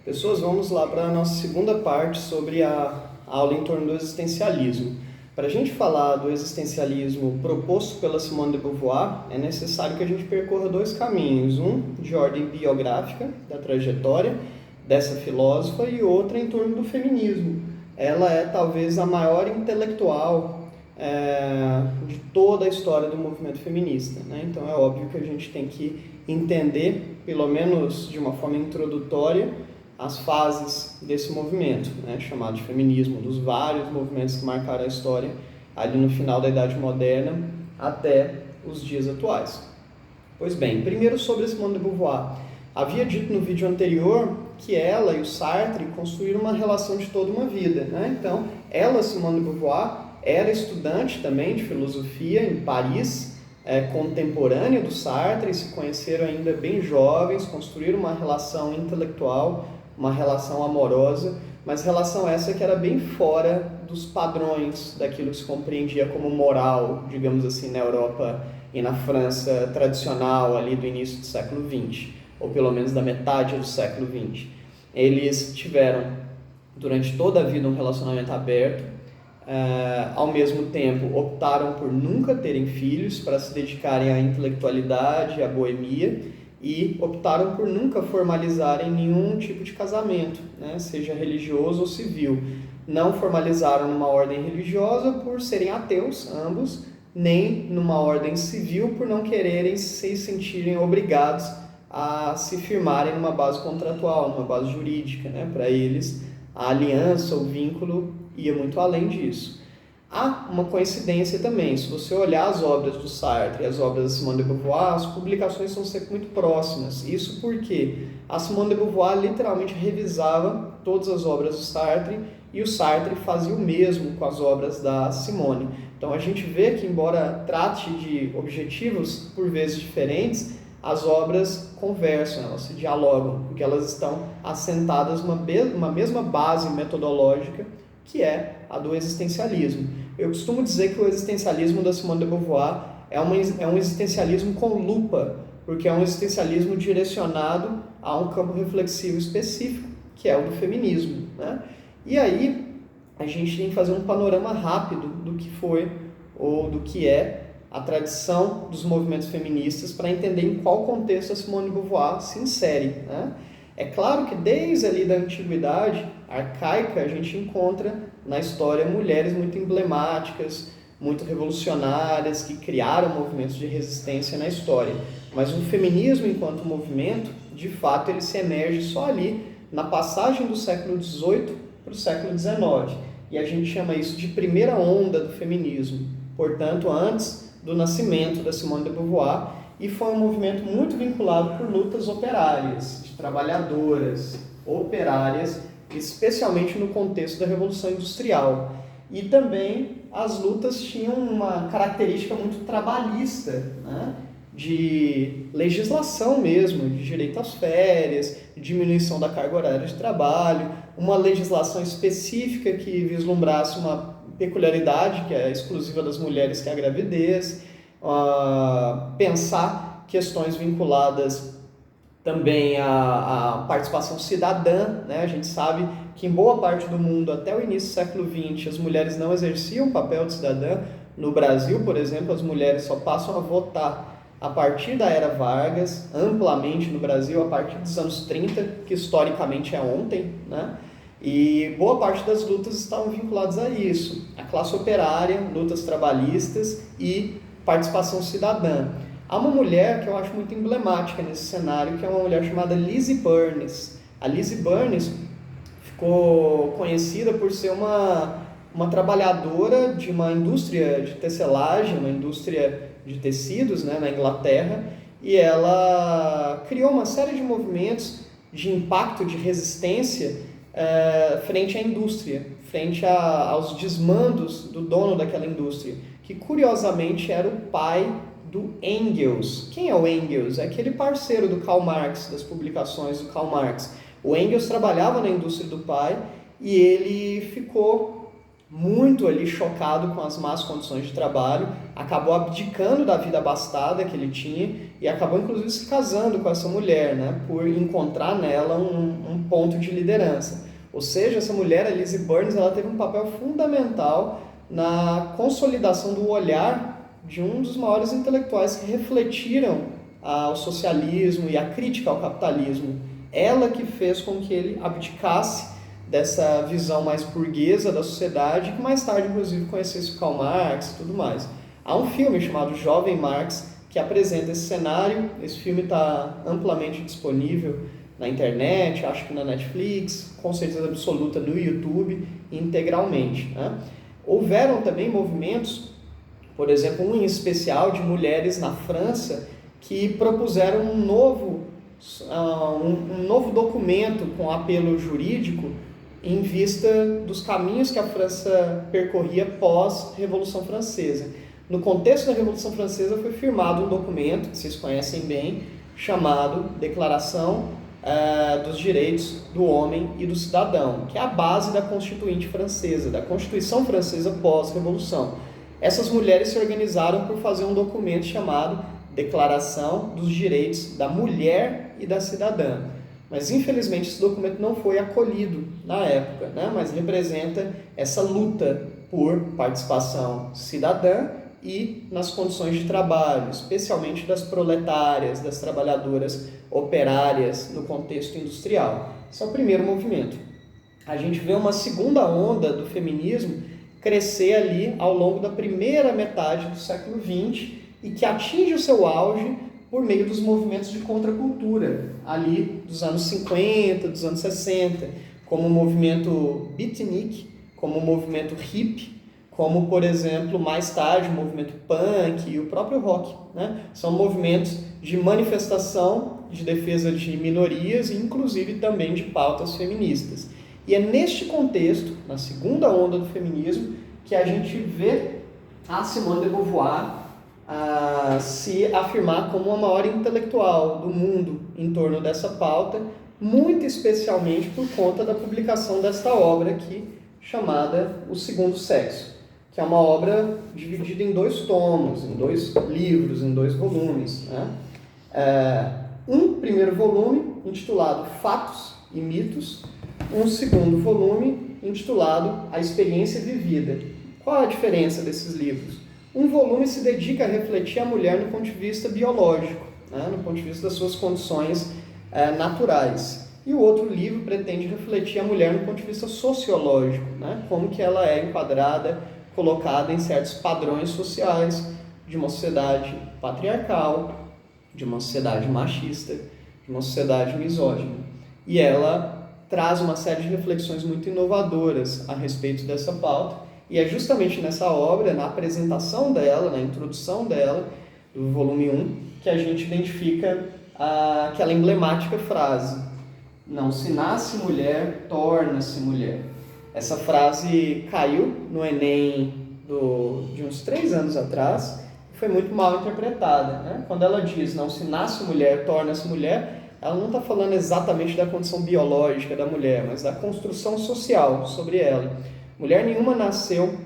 Pessoas, vamos lá para a nossa segunda parte sobre a aula em torno do existencialismo. Para a gente falar do existencialismo proposto pela Simone de Beauvoir, é necessário que a gente percorra dois caminhos, um de ordem biográfica, da trajetória dessa filósofa, e outra em torno do feminismo. Ela é talvez a maior intelectual de toda a história do movimento feminista, né? Então é óbvio que a gente tem que entender, pelo menos de uma forma introdutória, as fases desse movimento, né, chamado de feminismo, dos vários movimentos que marcaram a história ali no final da Idade Moderna até os dias atuais. Pois bem, primeiro sobre Simone de Beauvoir. Havia dito no vídeo anterior que ela e o Sartre construíram uma relação de toda uma vida, né? Então, ela, Simone de Beauvoir, era estudante também de filosofia em Paris, contemporânea do Sartre, se conheceram ainda bem jovens, construíram uma relação intelectual, uma relação amorosa, mas relação essa que era bem fora dos padrões daquilo que se compreendia como moral, digamos assim, na Europa e na França tradicional ali do início do século XX, ou pelo menos da metade do século XX. Eles tiveram, durante toda a vida, um relacionamento aberto, ao mesmo tempo optaram por nunca terem filhos para se dedicarem à intelectualidade, à boemia, e optaram por nunca formalizarem nenhum tipo de casamento, né, seja religioso ou civil. Não formalizaram numa ordem religiosa por serem ateus, ambos, nem numa ordem civil por não quererem se sentirem obrigados a se firmarem numa base contratual, numa base jurídica, né? Para eles, a aliança, o vínculo ia muito além disso. Há uma coincidência também, se você olhar as obras do Sartre e as obras da Simone de Beauvoir, as publicações são sempre muito próximas. Isso porque a Simone de Beauvoir literalmente revisava todas as obras do Sartre e o Sartre fazia o mesmo com as obras da Simone. Então a gente vê que, embora trate de objetivos por vezes diferentes, as obras conversam, elas se dialogam, porque elas estão assentadas numa mesma base metodológica, que é a do existencialismo. Eu costumo dizer que o existencialismo da Simone de Beauvoir é um existencialismo com lupa, porque é um existencialismo direcionado a um campo reflexivo específico, que é o do feminismo, né? E aí a gente tem que fazer um panorama rápido do que foi ou do que é a tradição dos movimentos feministas para entender em qual contexto a Simone de Beauvoir se insere, né? É claro que desde ali da antiguidade arcaica a gente encontra na história mulheres muito emblemáticas, muito revolucionárias, que criaram movimentos de resistência na história. Mas o feminismo enquanto movimento, de fato, ele se emerge só ali na passagem do século XVIII para o século XIX. E a gente chama isso de primeira onda do feminismo, portanto, antes do nascimento da Simone de Beauvoir, e foi um movimento muito vinculado por lutas operárias, de trabalhadoras, operárias, especialmente no contexto da Revolução Industrial. E também as lutas tinham uma característica muito trabalhista, né? De legislação mesmo, de direito às férias, de diminuição da carga horária de trabalho, uma legislação específica que vislumbrasse uma peculiaridade que é exclusiva das mulheres, que é a gravidez, pensar questões vinculadas também à participação cidadã, né? A gente sabe que em boa parte do mundo, até o início do século XX, as mulheres não exerciam o papel de cidadã. No Brasil, por exemplo, as mulheres só passam a votar a partir da Era Vargas, amplamente no Brasil, a partir dos anos 30, que historicamente é ontem, né? E boa parte das lutas estavam vinculadas a isso, a classe operária, lutas trabalhistas e participação cidadã. Há uma mulher que eu acho muito emblemática nesse cenário, que é uma mulher chamada Lizzie Burns. A Lizzie Burns ficou conhecida por ser uma trabalhadora de uma indústria de tecelagem, uma indústria de tecidos, né, na Inglaterra, e ela criou uma série de movimentos de impacto, de resistência frente à indústria, frente aos desmandos do dono daquela indústria, que curiosamente era o pai do Engels. Quem é o Engels? É aquele parceiro do Karl Marx, das publicações do Karl Marx. O Engels trabalhava na indústria do pai e ele ficou muito ali chocado com as más condições de trabalho, acabou abdicando da vida abastada que ele tinha e acabou inclusive se casando com essa mulher, né, por encontrar nela um ponto de liderança. Ou seja, essa mulher, a Lizzie Burns, ela teve um papel fundamental na consolidação do olhar de um dos maiores intelectuais que refletiram o socialismo e a crítica ao capitalismo. Ela que fez com que ele abdicasse dessa visão mais burguesa da sociedade, que mais tarde, inclusive, conhecesse o Karl Marx e tudo mais. Há um filme chamado Jovem Marx, que apresenta esse cenário. Esse filme está amplamente disponível na internet, acho que na Netflix, com certeza absoluta no YouTube, integralmente, né? Houveram também movimentos, por exemplo, um em especial de mulheres na França, que propuseram um novo documento com apelo jurídico em vista dos caminhos que a França percorria pós-Revolução Francesa. No contexto da Revolução Francesa foi firmado um documento, que vocês conhecem bem, chamado Declaração dos Direitos do Homem e do Cidadão, que é a base da Constituinte Francesa, da Constituição Francesa pós-Revolução. Essas mulheres se organizaram por fazer um documento chamado Declaração dos Direitos da Mulher e da Cidadã. Mas, infelizmente, esse documento não foi acolhido na época, né? Mas representa essa luta por participação cidadã e nas condições de trabalho, especialmente das proletárias, das trabalhadoras operárias no contexto industrial. Esse é o primeiro movimento. A gente vê uma segunda onda do feminismo crescer ali ao longo da primeira metade do século XX e que atinge o seu auge por meio dos movimentos de contracultura, ali dos anos 50, dos anos 60, como o movimento beatnik, como o movimento hip, como, por exemplo, mais tarde o movimento punk e o próprio rock, né? São movimentos de manifestação, de defesa de minorias e, inclusive, também de pautas feministas. E é neste contexto, na segunda onda do feminismo, que a gente vê a Simone de Beauvoir se afirmar como a maior intelectual do mundo em torno dessa pauta, muito especialmente por conta da publicação desta obra aqui, chamada O Segundo Sexo, que é uma obra dividida em 2 tomos, em 2 livros, em 2 volumes, né? Um primeiro volume, intitulado Fatos e Mitos, um segundo volume, intitulado A Experiência Vivida. Qual a diferença desses livros? Um volume se dedica a refletir a mulher no ponto de vista biológico, né? No ponto de vista das suas condições naturais. E o outro livro pretende refletir a mulher no ponto de vista sociológico, né? Como que ela é enquadrada, colocada em certos padrões sociais de uma sociedade patriarcal, de uma sociedade machista, de uma sociedade misógina. E ela traz uma série de reflexões muito inovadoras a respeito dessa pauta. E é justamente nessa obra, na apresentação dela, na introdução dela, do volume 1, que a gente identifica aquela emblemática frase: não se nasce mulher, torna-se mulher. Essa frase caiu no Enem de uns 3 anos atrás e foi muito mal interpretada, né? Quando ela diz não se nasce mulher, torna-se mulher, ela não está falando exatamente da condição biológica da mulher, mas da construção social sobre ela. Mulher nenhuma nasceu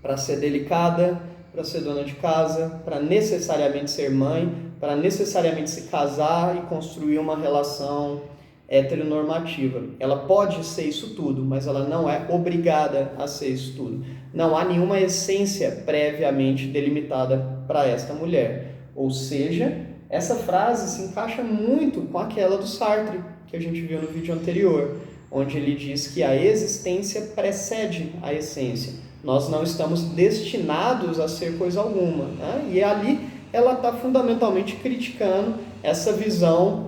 para ser delicada, para ser dona de casa, para necessariamente ser mãe, para necessariamente se casar e construir uma relação heteronormativa. Ela pode ser isso tudo, mas ela não é obrigada a ser isso tudo. Não há nenhuma essência previamente delimitada para esta mulher. Ou seja, essa frase se encaixa muito com aquela do Sartre, que a gente viu no vídeo anterior, onde ele diz que a existência precede a essência. Nós não estamos destinados a ser coisa alguma, né? E ali ela está fundamentalmente criticando essa visão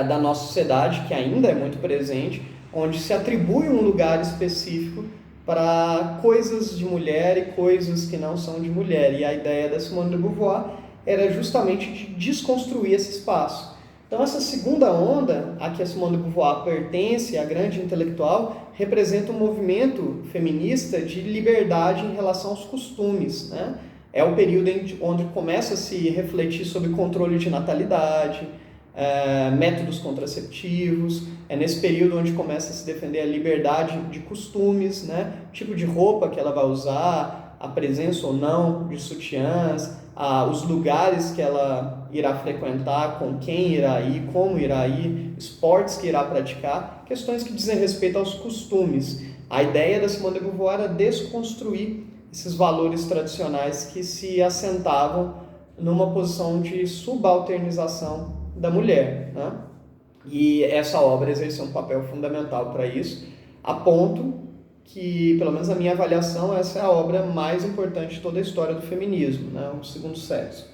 da nossa sociedade, que ainda é muito presente, onde se atribui um lugar específico para coisas de mulher e coisas que não são de mulher. E a ideia da Simone de Beauvoir era justamente de desconstruir esse espaço. Então, essa segunda onda, a que a Simone de Beauvoir pertence, a grande intelectual, representa um movimento feminista de liberdade em relação aos costumes, né? É o período onde começa a se refletir sobre controle de natalidade, métodos contraceptivos, é nesse período onde começa a se defender a liberdade de costumes, né? Tipo de roupa que ela vai usar, a presença ou não de sutiãs, os lugares que ela irá frequentar, com quem irá ir, como irá ir, esportes que irá praticar, questões que dizem respeito aos costumes. A ideia da Simone de Beauvoir era desconstruir esses valores tradicionais que se assentavam numa posição de subalternização da mulher, né? E essa obra exerceu um papel fundamental para isso, a ponto que, pelo menos a minha avaliação, essa é a obra mais importante de toda a história do feminismo, né? O Segundo Sexo,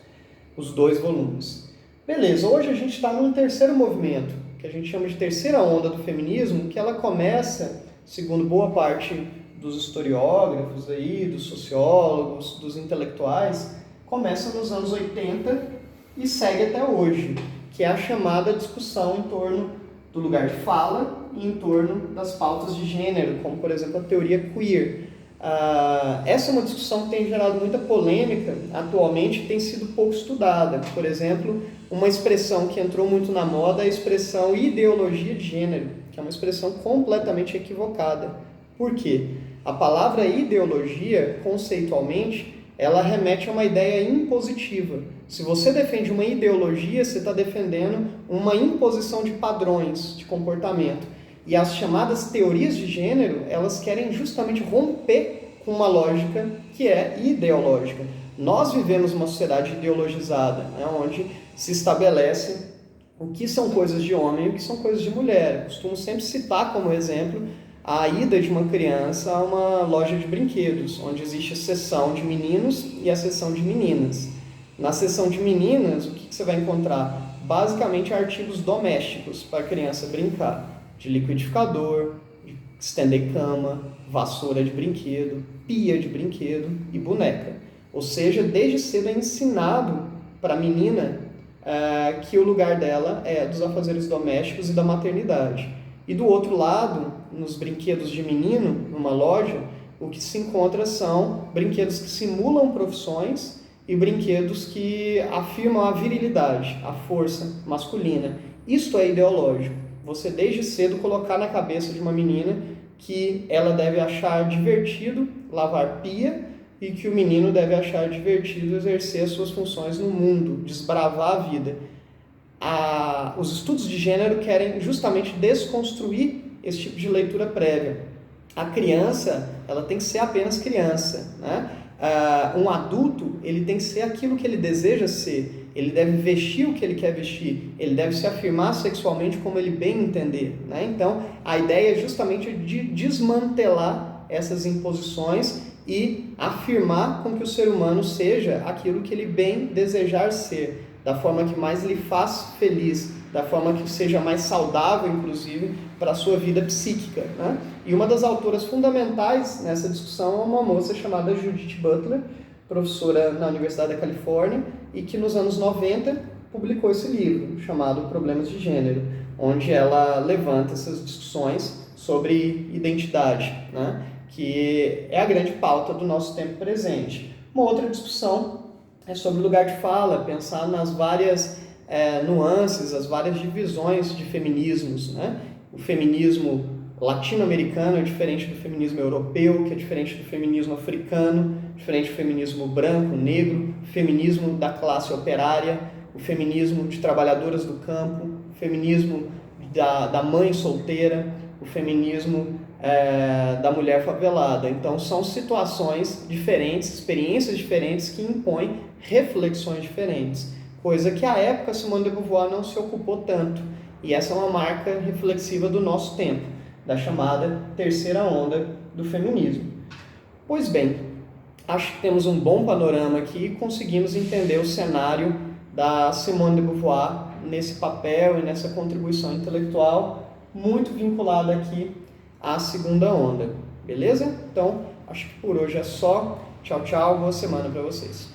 os 2 volumes. Beleza, hoje a gente está num terceiro movimento, que a gente chama de terceira onda do feminismo, que ela começa, segundo boa parte dos historiógrafos, aí, dos sociólogos, dos intelectuais, começa nos anos 80 e segue até hoje, que é a chamada discussão em torno do lugar de fala e em torno das pautas de gênero, como, por exemplo, a teoria queer. Essa é uma discussão que tem gerado muita polêmica atualmente e tem sido pouco estudada. Por exemplo, uma expressão que entrou muito na moda é a expressão ideologia de gênero, que é uma expressão completamente equivocada. Por quê? A palavra ideologia, conceitualmente, ela remete a uma ideia impositiva. Se você defende uma ideologia, você está defendendo uma imposição de padrões de comportamento. E as chamadas teorias de gênero, elas querem justamente romper com uma lógica que é ideológica. Nós vivemos uma sociedade ideologizada, né, onde se estabelece o que são coisas de homem e o que são coisas de mulher. Eu costumo sempre citar como exemplo a ida de uma criança a uma loja de brinquedos, onde existe a seção de meninos e a seção de meninas. Na seção de meninas, o que você vai encontrar? Basicamente artigos domésticos para a criança brincar, de liquidificador, de estender cama, vassoura de brinquedo, pia de brinquedo e boneca. Ou seja, desde cedo é ensinado para a menina que o lugar dela é dos afazeres domésticos e da maternidade. E do outro lado, nos brinquedos de menino, numa loja, o que se encontra são brinquedos que simulam profissões e brinquedos que afirmam a virilidade, a força masculina. Isto é ideológico. Você desde cedo colocar na cabeça de uma menina que ela deve achar divertido lavar pia e que o menino deve achar divertido exercer as suas funções no mundo, desbravar a vida. Os estudos de gênero querem justamente desconstruir esse tipo de leitura prévia. A criança, ela tem que ser apenas criança, né? Um adulto, ele tem que ser aquilo que ele deseja ser, ele deve vestir o que ele quer vestir, ele deve se afirmar sexualmente como ele bem entender, né? Então, a ideia é justamente de desmantelar essas imposições e afirmar com que o ser humano seja aquilo que ele bem desejar ser, da forma que mais lhe faz feliz, da forma que seja mais saudável, inclusive, para a sua vida psíquica, né? E uma das autoras fundamentais nessa discussão é uma moça chamada Judith Butler, professora na Universidade da Califórnia, e que nos anos 90 publicou esse livro, chamado Problemas de Gênero, onde ela levanta essas discussões sobre identidade, né? Que é a grande pauta do nosso tempo presente. Uma outra discussão é sobre o lugar de fala, pensar nas várias nuances, as várias divisões de feminismos, né? O feminismo latino-americano é diferente do feminismo europeu, que é diferente do feminismo africano, diferente do feminismo branco, negro, feminismo da classe operária, o feminismo de trabalhadoras do campo, o feminismo da mãe solteira, o feminismo da mulher favelada. Então, são situações diferentes, experiências diferentes que impõem reflexões diferentes, coisa que à época Simone de Beauvoir não se ocupou tanto. E essa é uma marca reflexiva do nosso tempo, da chamada terceira onda do feminismo. Pois bem, acho que temos um bom panorama aqui e conseguimos entender o cenário da Simone de Beauvoir nesse papel e nessa contribuição intelectual muito vinculada aqui à segunda onda. Beleza? Então, acho que por hoje é só. Tchau, tchau. Boa semana para vocês.